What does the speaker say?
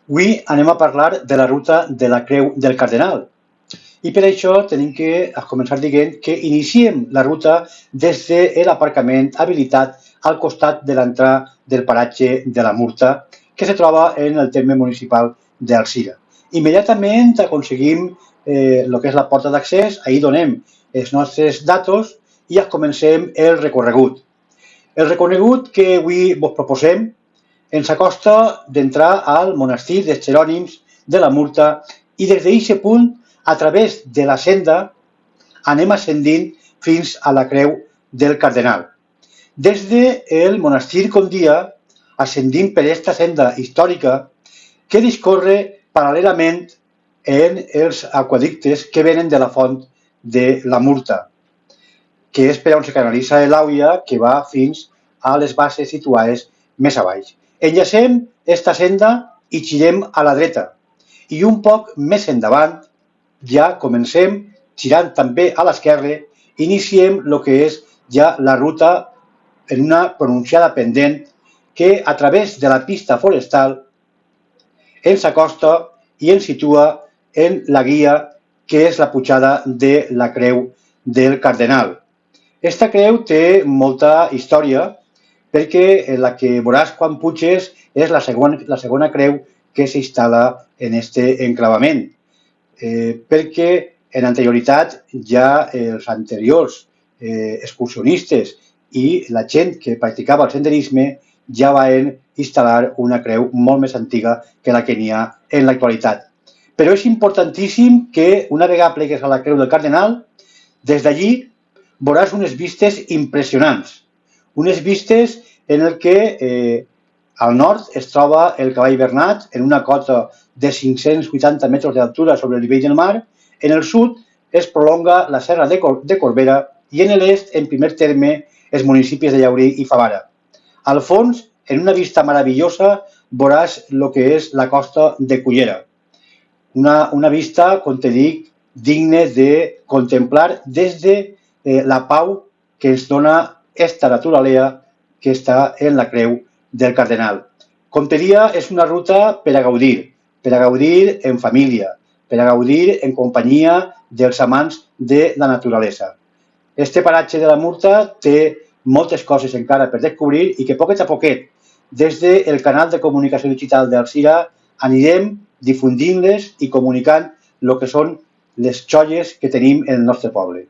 Avui anem a parlar de la ruta de la Creu del Cardenal. I per això tenim que començar dient que iniciem la ruta des de l'aparcament habilitat al costat de l'entrada del paratge de la Murta, que se troba en el terme municipal d'Alzira. Immediatament aconseguim el que és la porta d'accés, ahir donem els nostres datos i ja comencem el recorregut. El recorregut que avui vos proposem ens acosta d'entrar al monestir dels Jerònims de la Murta i des d'aquest punt, a través de la senda, anem ascendint fins a la Creu del Cardenal. Des del monestir Condia ascendim per aquesta senda històrica que discorre paral·lelament en els aqueductes que venen de la font de la Murta, que és per on se canalitza l'Àuia que va fins a les bases situades més a baix. Enllacem aquesta senda i girem a la dreta i un poc més endavant ja comencem girant també a l'esquerra, iniciem el que és ja la ruta en una pronunciada pendent que a través de la pista forestal ens acosta i ens situa en la guia que és la pujada de la Creu del Cardenal. Esta creu té molta història perquè la que veuràs quan puges és la segona creu que s'instal·la en aquest enclavament. Perquè en anterioritat ja els anteriors excursionistes i la gent que practicava el senderisme ja van instal·lar una creu molt més antiga que la que n'hi ha en l'actualitat. Però és importantíssim que una vegada plegues a la Creu del Cardenal, des d'allí veuràs unes vistes impressionants. Unes vistes en el que al nord es troba el Cavall Bernat en una cota de 580 metres d'altura sobre el nivell del mar, en el sud es prolonga la serra de Corbera i en l'est, en primer terme, els municipis de Llaurí i Favara. Al fons, en una vista meravellosa, veuràs el que és la costa de Cullera. Una vista, com te dic, digne de contemplar des de la pau que ens dona esta naturalesa que està en la Creu del Cardenal. Com te dia, és una ruta per a gaudir en família, per a gaudir en companyia dels amants de la naturalesa. Este paratge de la Murta té moltes coses encara per descobrir i que poquet a poquet, des del canal de comunicació digital d'Alzira, anirem difundint-les i comunicant el que són les joies que tenim en el nostre poble.